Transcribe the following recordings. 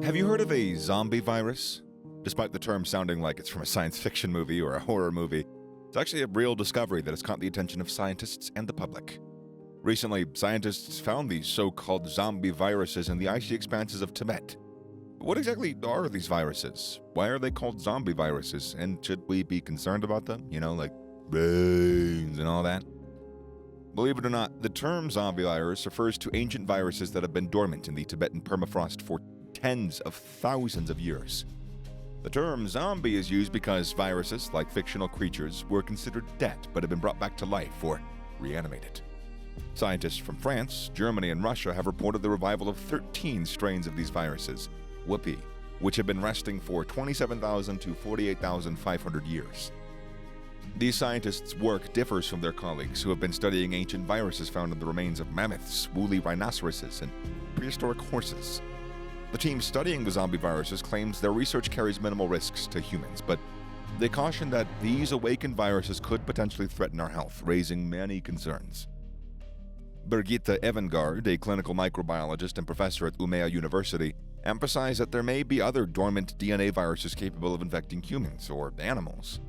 Have you heard of a zombie virus? Despite the term sounding like it's from a science fiction movie or a horror movie, it's actually a real discovery that has caught the attention of scientists and the public. Recently, scientists found these so-called zombie viruses in the icy expanses of Tibet. What exactly are these viruses? Why are they called zombie viruses? And should we be concerned about them? Like brains and all that? Believe it or not, the term zombie virus refers to ancient viruses that have been dormant in the Tibetan permafrost for tens of thousands of years. The term zombie is used because viruses, like fictional creatures, were considered dead but have been brought back to life or reanimated. Scientists from France, Germany, and Russia have reported the revival of 13 strains of these viruses, whoopee, which have been resting for 27,000 to 48,500 years. These scientists' work differs from their colleagues who have been studying ancient viruses found in the remains of mammoths, woolly rhinoceroses, and prehistoric horses. The team studying the zombie viruses claims their research carries minimal risks to humans, but they caution that these awakened viruses could potentially threaten our health, raising many concerns. Birgitte Evengard, a clinical microbiologist and professor at UMEA University, emphasized that there may be other dormant DNA viruses capable of infecting humans or animals.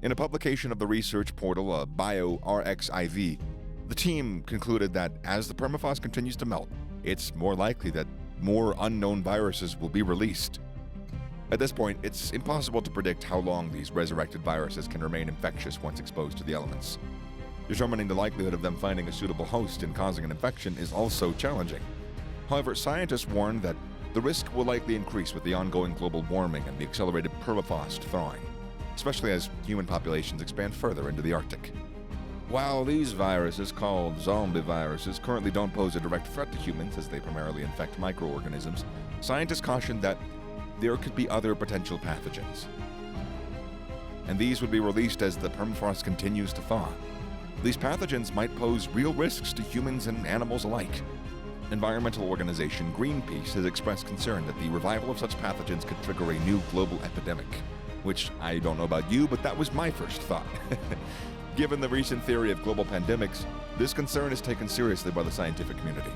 In a publication of the research portal BioRxiv, the team concluded that as the permafrost continues to melt, it's more likely that more unknown viruses will be released. At this point, it's impossible to predict how long these resurrected viruses can remain infectious once exposed to the elements. Determining the likelihood of them finding a suitable host and causing an infection is also challenging. However, scientists warn that the risk will likely increase with the ongoing global warming and the accelerated permafrost thawing, especially as human populations expand further into the Arctic. While these viruses, called zombie viruses, currently don't pose a direct threat to humans as they primarily infect microorganisms, scientists caution that there could be other potential pathogens. And these would be released as the permafrost continues to thaw. These pathogens might pose real risks to humans and animals alike. Environmental organization Greenpeace has expressed concern that the revival of such pathogens could trigger a new global epidemic. Which, I don't know about you, but that was my first thought. Given the recent theory of global pandemics, this concern is taken seriously by the scientific community.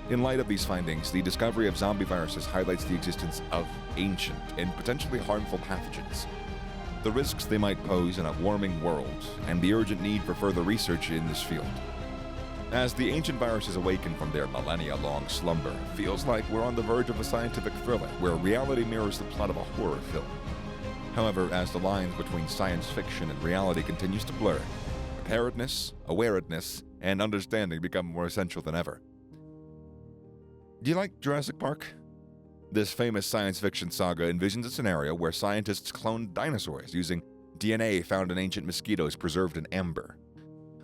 In light of these findings, the discovery of zombie viruses highlights the existence of ancient and potentially harmful pathogens, the risks they might pose in a warming world, and the urgent need for further research in this field. As the ancient viruses awaken from their millennia-long slumber, it feels like we're on the verge of a scientific thriller where reality mirrors the plot of a horror film. However, as the lines between science fiction and reality continues to blur, preparedness, awareness, and understanding become more essential than ever. Do you like Jurassic Park? This famous science fiction saga envisions a scenario where scientists cloned dinosaurs using DNA found in ancient mosquitoes preserved in amber.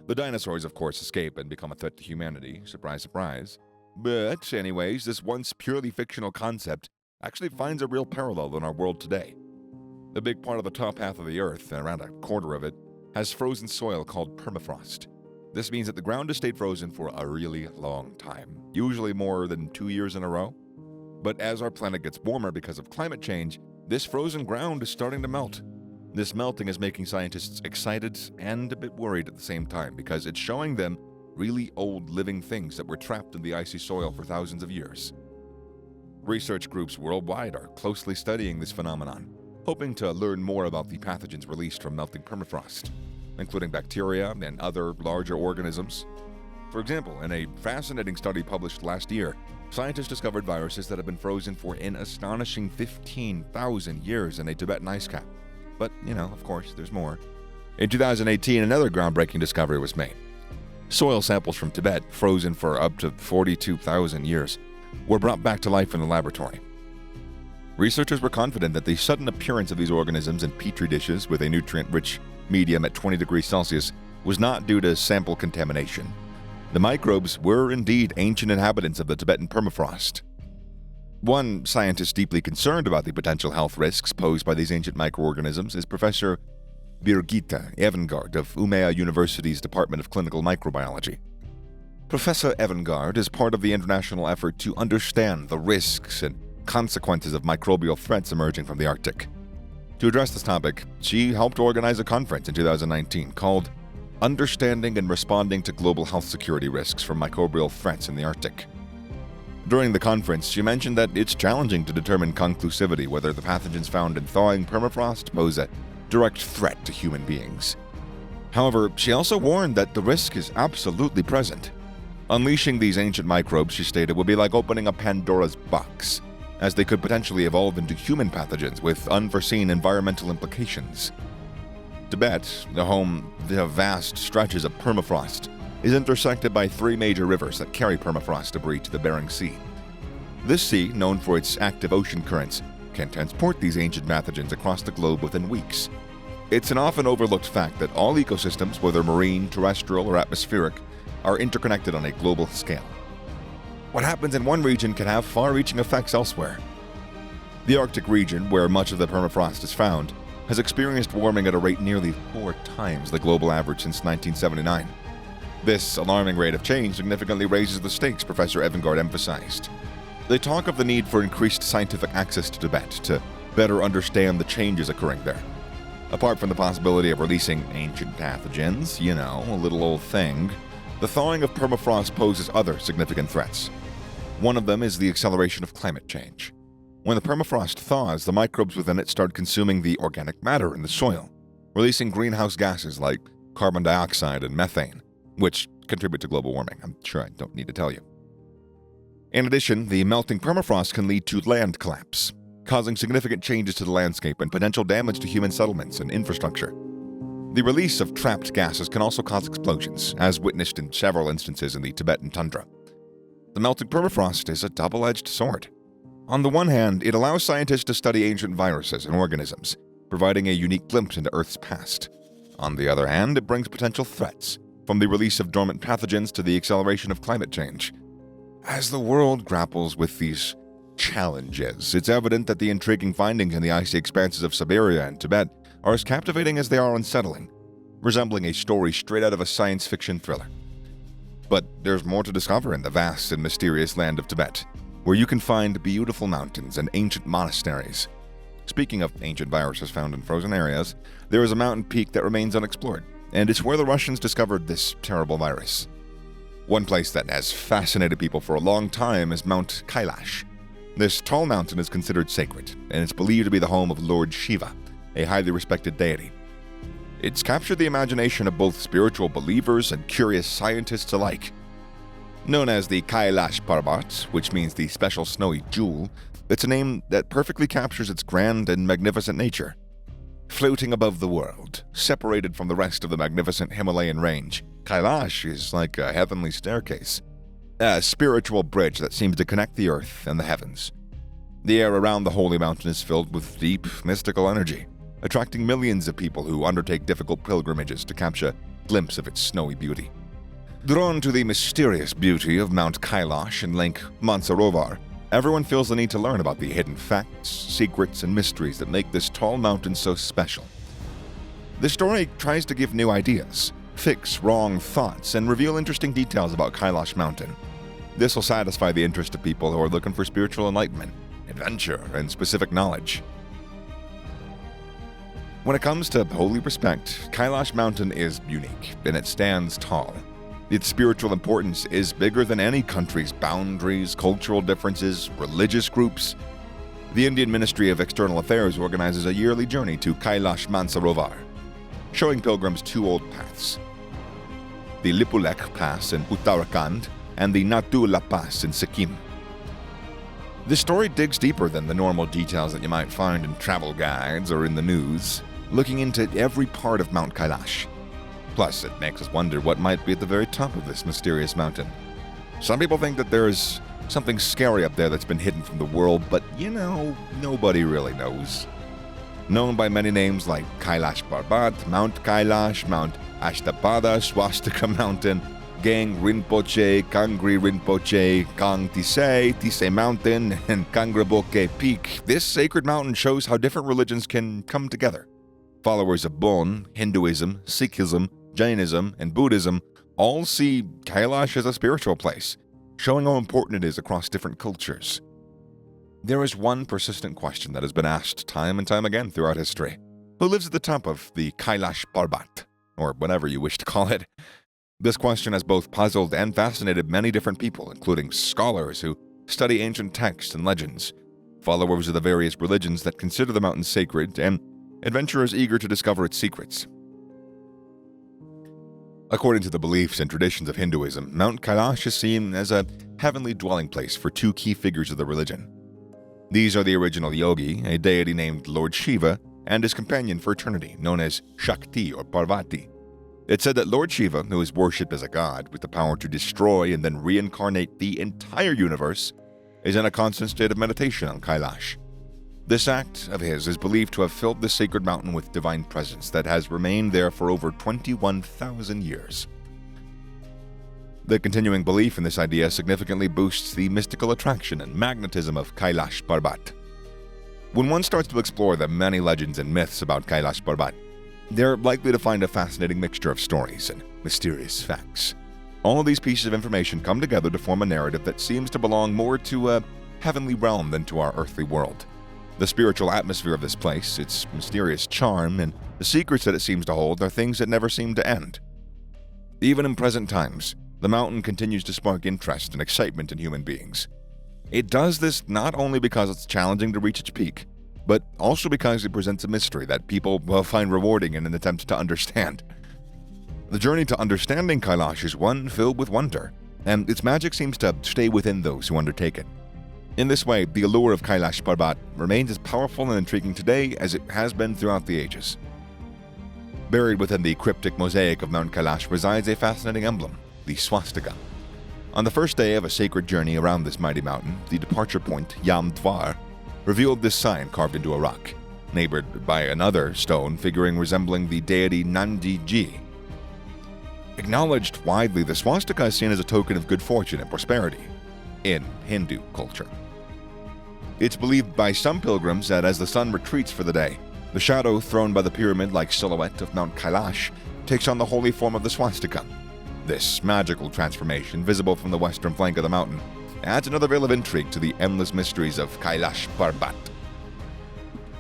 The dinosaurs, of course, escape and become a threat to humanity. Surprise, surprise. But anyways, this once purely fictional concept actually finds a real parallel in our world today. A big part of the top half of the Earth, around a quarter of it, has frozen soil called permafrost. This means that the ground has stayed frozen for a really long time, usually more than 2 years in a row. But as our planet gets warmer because of climate change, this frozen ground is starting to melt. This melting is making scientists excited and a bit worried at the same time because it's showing them really old living things that were trapped in the icy soil for thousands of years. Research groups worldwide are closely studying this phenomenon, hoping to learn more about the pathogens released from melting permafrost, including bacteria and other larger organisms. For example, in a fascinating study published last year, scientists discovered viruses that have been frozen for an astonishing 15,000 years in a Tibetan ice cap. But, of course, there's more. In 2018, another groundbreaking discovery was made. Soil samples from Tibet, frozen for up to 42,000 years, were brought back to life in the laboratory. Researchers were confident that the sudden appearance of these organisms in petri dishes with a nutrient-rich medium at 20 degrees Celsius was not due to sample contamination. The microbes were indeed ancient inhabitants of the Tibetan permafrost. One scientist deeply concerned about the potential health risks posed by these ancient microorganisms is Professor Birgitte Evengard of UMEA University's Department of Clinical Microbiology. Professor Evengard is part of the international effort to understand the risks and consequences of microbial threats emerging from the Arctic. To address this topic, she helped organize a conference in 2019 called Understanding and Responding to Global Health Security Risks from Microbial Threats in the Arctic. During the conference, she mentioned that it's challenging to determine conclusivity whether the pathogens found in thawing permafrost pose a direct threat to human beings. However, she also warned that the risk is absolutely present. Unleashing these ancient microbes, she stated, would be like opening a Pandora's box, as they could potentially evolve into human pathogens with unforeseen environmental implications. Tibet, the home of vast stretches of permafrost, is intersected by 3 major rivers that carry permafrost debris to the Bering Sea. This sea, known for its active ocean currents, can transport these ancient pathogens across the globe within weeks. It's an often overlooked fact that all ecosystems, whether marine, terrestrial, or atmospheric, are interconnected on a global scale. What happens in one region can have far-reaching effects elsewhere. The Arctic region, where much of the permafrost is found, has experienced warming at a rate nearly 4 times the global average since 1979. This alarming rate of change significantly raises the stakes, Professor Evangard emphasized. They talk of the need for increased scientific access to Tibet to better understand the changes occurring there. Apart from the possibility of releasing ancient pathogens, a little old thing, the thawing of permafrost poses other significant threats. One of them is the acceleration of climate change. When the permafrost thaws, the microbes within it start consuming the organic matter in the soil, releasing greenhouse gases like carbon dioxide and methane, which contribute to global warming. I'm sure I don't need to tell you. In addition, the melting permafrost can lead to land collapse, causing significant changes to the landscape and potential damage to human settlements and infrastructure. The release of trapped gases can also cause explosions, as witnessed in several instances in the Tibetan tundra. The melting permafrost is a double-edged sword. On the one hand, it allows scientists to study ancient viruses and organisms, providing a unique glimpse into Earth's past. On the other hand, it brings potential threats, from the release of dormant pathogens to the acceleration of climate change. As the world grapples with these challenges, it's evident that the intriguing findings in the icy expanses of Siberia and Tibet are as captivating as they are unsettling, resembling a story straight out of a science fiction thriller. But there's more to discover in the vast and mysterious land of Tibet, where you can find beautiful mountains and ancient monasteries. Speaking of ancient viruses found in frozen areas, there is a mountain peak that remains unexplored, and it's where the Russians discovered this terrible virus. One place that has fascinated people for a long time is Mount Kailash. This tall mountain is considered sacred, and it's believed to be the home of Lord Shiva, a highly respected deity. It's captured the imagination of both spiritual believers and curious scientists alike. Known as the Kailash Parbat, which means the special snowy jewel, it's a name that perfectly captures its grand and magnificent nature. Floating above the world, separated from the rest of the magnificent Himalayan range, Kailash is like a heavenly staircase, a spiritual bridge that seems to connect the earth and the heavens. The air around the holy mountain is filled with deep, mystical energy, attracting millions of people who undertake difficult pilgrimages to capture a glimpse of its snowy beauty. Drawn to the mysterious beauty of Mount Kailash and Lake Mansarovar, everyone feels the need to learn about the hidden facts, secrets, and mysteries that make this tall mountain so special. The story tries to give new ideas, fix wrong thoughts, and reveal interesting details about Kailash Mountain. This will satisfy the interest of people who are looking for spiritual enlightenment, adventure, and specific knowledge. When it comes to holy respect, Kailash Mountain is unique, and it stands tall. Its spiritual importance is bigger than any country's boundaries, cultural differences, religious groups. The Indian Ministry of External Affairs organizes a yearly journey to Kailash Mansarovar, showing pilgrims 2 old paths: the Lipulekh Pass in Uttarakhand and the Natu La Pass in Sikkim. This story digs deeper than the normal details that you might find in travel guides or in the news, looking into every part of Mount Kailash. Plus, it makes us wonder what might be at the very top of this mysterious mountain. Some people think that there's something scary up there that's been hidden from the world, but nobody really knows. Known by many names like Kailash Parbat, Mount Kailash, Mount Ashtapada, Swastika Mountain, Gang Rinpoche, Kangri Rinpoche, Kang Tisei Mountain, and Kangraboke Peak, this sacred mountain shows how different religions can come together. Followers of Bon, Hinduism, Sikhism, Jainism, and Buddhism all see Kailash as a spiritual place, showing how important it is across different cultures. There is one persistent question that has been asked time and time again throughout history. Who lives at the top of the Kailash Parbat, or whatever you wish to call it? This question has both puzzled and fascinated many different people, including scholars who study ancient texts and legends, followers of the various religions that consider the mountain sacred, and adventurers eager to discover its secrets. According to the beliefs and traditions of Hinduism, Mount Kailash is seen as a heavenly dwelling place for two key figures of the religion. These are the original yogi, a deity named Lord Shiva, and his companion for eternity, known as Shakti or Parvati. It's said that Lord Shiva, who is worshipped as a god with the power to destroy and then reincarnate the entire universe, is in a constant state of meditation on Kailash. This act of his is believed to have filled the sacred mountain with divine presence that has remained there for over 21,000 years. The continuing belief in this idea significantly boosts the mystical attraction and magnetism of Kailash Parbat. When one starts to explore the many legends and myths about Kailash Parbat, they're likely to find a fascinating mixture of stories and mysterious facts. All of these pieces of information come together to form a narrative that seems to belong more to a heavenly realm than to our earthly world. The spiritual atmosphere of this place, its mysterious charm, and the secrets that it seems to hold are things that never seem to end. Even in present times, the mountain continues to spark interest and excitement in human beings. It does this not only because it's challenging to reach its peak, but also because it presents a mystery that people will find rewarding in an attempt to understand. The journey to understanding Kailash is one filled with wonder, and its magic seems to stay within those who undertake it. In this way, the allure of Kailash Parbat remains as powerful and intriguing today as it has been throughout the ages. Buried within the cryptic mosaic of Mount Kailash resides a fascinating emblem, the swastika. On the first day of a sacred journey around this mighty mountain, the departure point, Yam Dvar, revealed this sign carved into a rock, neighbored by another stone figuring resembling the deity Nandi Ji. Acknowledged widely, the swastika is seen as a token of good fortune and prosperity in Hindu culture. It's believed by some pilgrims that as the sun retreats for the day, the shadow thrown by the pyramid-like silhouette of Mount Kailash takes on the holy form of the swastika. This magical transformation, visible from the western flank of the mountain, adds another veil of intrigue to the endless mysteries of Kailash Parbat.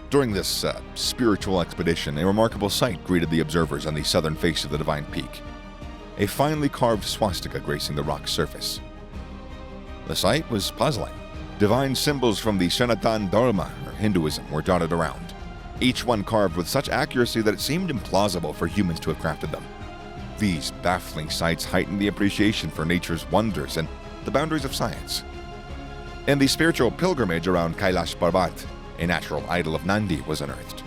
During this spiritual expedition, a remarkable sight greeted the observers on the southern face of the divine peak. A finely carved swastika gracing the rock's surface. The sight was puzzling. Divine symbols from the Sanatan Dharma, or Hinduism, were dotted around, each one carved with such accuracy that it seemed implausible for humans to have crafted them. These baffling sights heightened the appreciation for nature's wonders and the boundaries of science. In the spiritual pilgrimage around Kailash Parbat, a natural idol of Nandi was unearthed.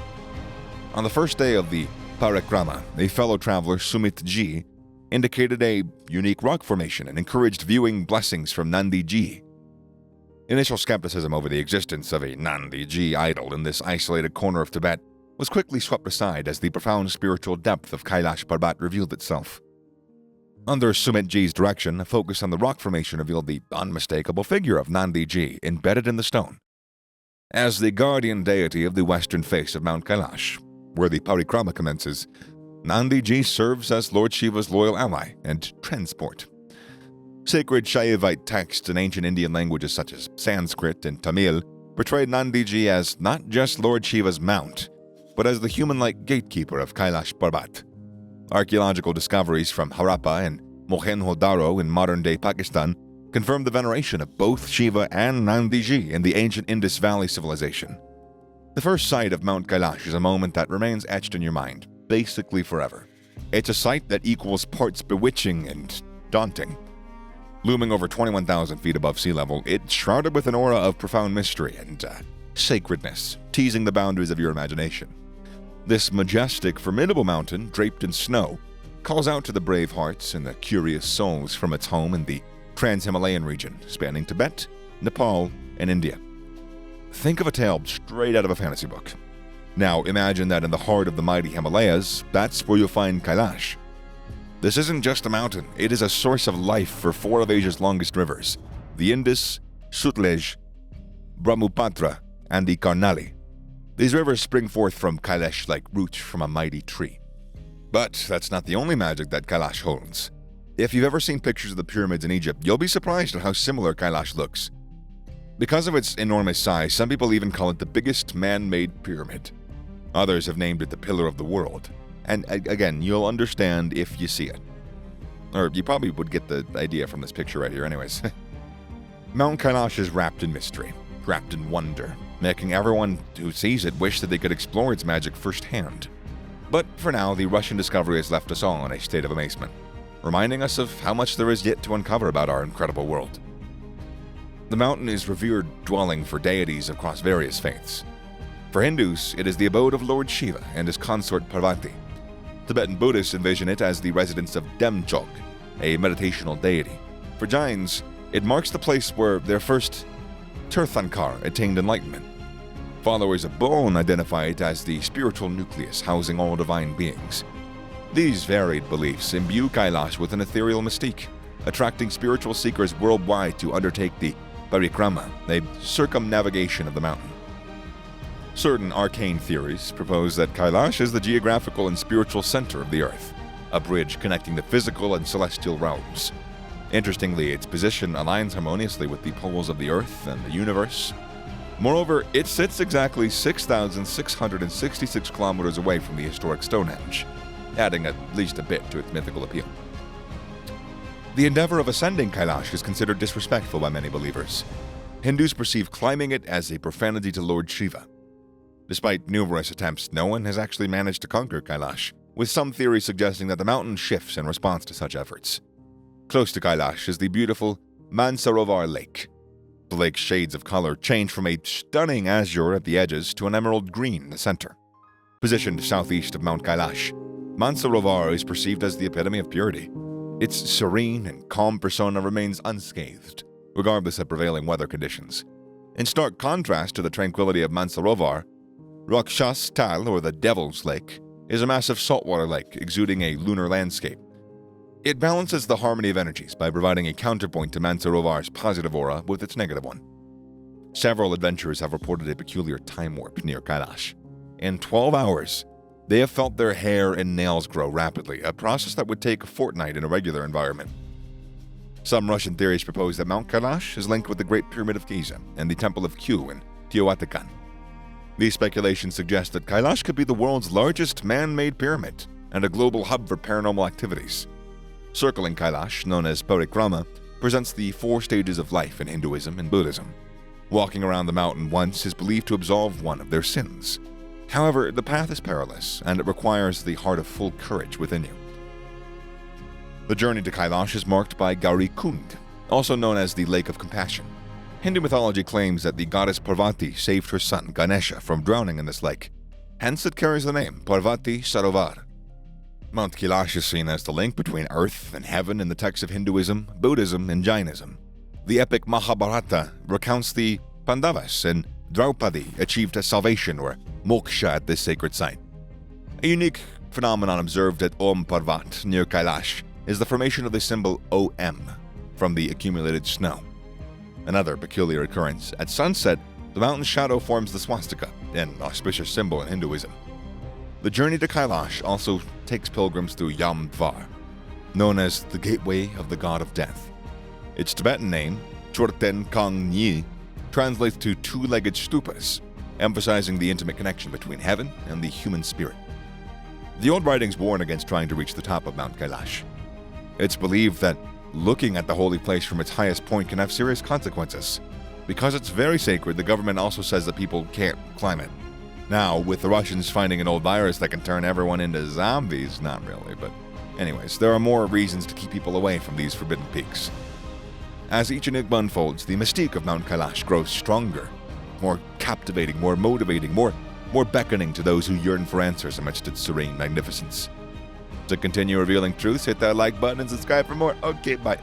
On the first day of the parikrama, a fellow traveler, Sumit Ji, indicated a unique rock formation and encouraged viewing blessings from Nandi Ji. Initial skepticism over the existence of a Nandi Ji idol in this isolated corner of Tibet was quickly swept aside as the profound spiritual depth of Kailash Parbat revealed itself. Under Sumit Ji's direction, a focus on the rock formation revealed the unmistakable figure of Nandi Ji embedded in the stone. As the guardian deity of the western face of Mount Kailash, where the parikrama commences, Nandi Ji serves as Lord Shiva's loyal ally and transport. Sacred Shaivite texts in ancient Indian languages such as Sanskrit and Tamil portrayed Nandi Ji as not just Lord Shiva's mount, but as the human-like gatekeeper of Kailash Parbat. Archaeological discoveries from Harappa and Mohenjo-Daro in modern-day Pakistan confirm the veneration of both Shiva and Nandi Ji in the ancient Indus Valley civilization. The first sight of Mount Kailash is a moment that remains etched in your mind, basically forever. It's a sight that equals parts bewitching and daunting. Looming over 21,000 feet above sea level, it's shrouded with an aura of profound mystery and sacredness, teasing the boundaries of your imagination. This majestic, formidable mountain, draped in snow, calls out to the brave hearts and the curious souls from its home in the Trans-Himalayan region, spanning Tibet, Nepal, and India. Think of a tale straight out of a fantasy book. Now imagine that in the heart of the mighty Himalayas, that's where you'll find Kailash. This isn't just a mountain, it is a source of life for four of Asia's longest rivers, the Indus, Sutlej, Brahmaputra, and the Karnali. These rivers spring forth from Kailash like roots from a mighty tree. But that's not the only magic that Kailash holds. If you've ever seen pictures of the pyramids in Egypt, you'll be surprised at how similar Kailash looks. Because of its enormous size, some people even call it the biggest man-made pyramid. Others have named it the Pillar of the World. And again, you'll understand if you see it. Or you probably would get the idea from this picture right here anyways. Mount Kailash is wrapped in mystery, wrapped in wonder, making everyone who sees it wish that they could explore its magic firsthand. But for now, the Russian discovery has left us all in a state of amazement, reminding us of how much there is yet to uncover about our incredible world. The mountain is revered dwelling for deities across various faiths. For Hindus, it is the abode of Lord Shiva and his consort Parvati. Tibetan Buddhists envision it as the residence of Demchog, a meditational deity. For Jains, it marks the place where their first Tirthankar attained enlightenment. Followers of Bon identify it as the spiritual nucleus housing all divine beings. These varied beliefs imbue Kailash with an ethereal mystique, attracting spiritual seekers worldwide to undertake the parikrama, a circumnavigation of the mountain. Certain arcane theories propose that Kailash is the geographical and spiritual center of the earth, a bridge connecting the physical and celestial realms. Interestingly, its position aligns harmoniously with the poles of the earth and the universe. Moreover, it sits exactly 6,666 kilometers away from the historic Stonehenge, adding at least a bit to its mythical appeal. The endeavor of ascending Kailash is considered disrespectful by many believers. Hindus perceive climbing it as a profanity to Lord Shiva. Despite numerous attempts, no one has actually managed to conquer Kailash, with some theories suggesting that the mountain shifts in response to such efforts. Close to Kailash is the beautiful Mansarovar Lake. The lake's shades of color change from a stunning azure at the edges to an emerald green in the center. Positioned southeast of Mount Kailash, Mansarovar is perceived as the epitome of purity. Its serene and calm persona remains unscathed, regardless of prevailing weather conditions. In stark contrast to the tranquility of Mansarovar, Rakshas Tal, or the Devil's Lake, is a massive saltwater lake exuding a lunar landscape. It balances the harmony of energies by providing a counterpoint to Mansarovar's positive aura with its negative one. Several adventurers have reported a peculiar time warp near Kailash. In 12 hours, they have felt their hair and nails grow rapidly, a process that would take a fortnight in a regular environment. Some Russian theories propose that Mount Kailash is linked with the Great Pyramid of Giza and the Temple of Q in Teotihuacan. These speculations suggest that Kailash could be the world's largest man-made pyramid and a global hub for paranormal activities. Circling Kailash, known as parikrama, presents the 4 stages of life in Hinduism and Buddhism. Walking around the mountain once is believed to absolve one of their sins. However, the path is perilous, and it requires the heart of full courage within you. The journey to Kailash is marked by Gauri Kund, also known as the Lake of Compassion. Hindu mythology claims that the goddess Parvati saved her son Ganesha from drowning in this lake. Hence it carries the name Parvati Sarovar. Mount Kailash is seen as the link between earth and heaven in the texts of Hinduism, Buddhism, and Jainism. The epic Mahabharata recounts the Pandavas and Draupadi achieved a salvation or moksha at this sacred site. A unique phenomenon observed at Om Parvat near Kailash is the formation of the symbol OM from the accumulated snow. Another peculiar occurrence, at sunset, the mountain's shadow forms the swastika, an auspicious symbol in Hinduism. The journey to Kailash also takes pilgrims through Yam Dvar, known as the Gateway of the God of Death. Its Tibetan name, Chorten Kang Nyi, translates to two-legged stupas, emphasizing the intimate connection between heaven and the human spirit. The old writings warn against trying to reach the top of Mount Kailash. It's believed that looking at the holy place from its highest point can have serious consequences. Because it's very sacred, the government also says that people can't climb it. Now, with the Russians finding an old virus that can turn everyone into zombies, not really, but anyways, there are more reasons to keep people away from these forbidden peaks. As each enigma unfolds, the mystique of Mount Kailash grows stronger, more captivating, more motivating, more beckoning to those who yearn for answers amidst its serene magnificence. To continue revealing truths, hit that like button and subscribe for more. Okay, bye.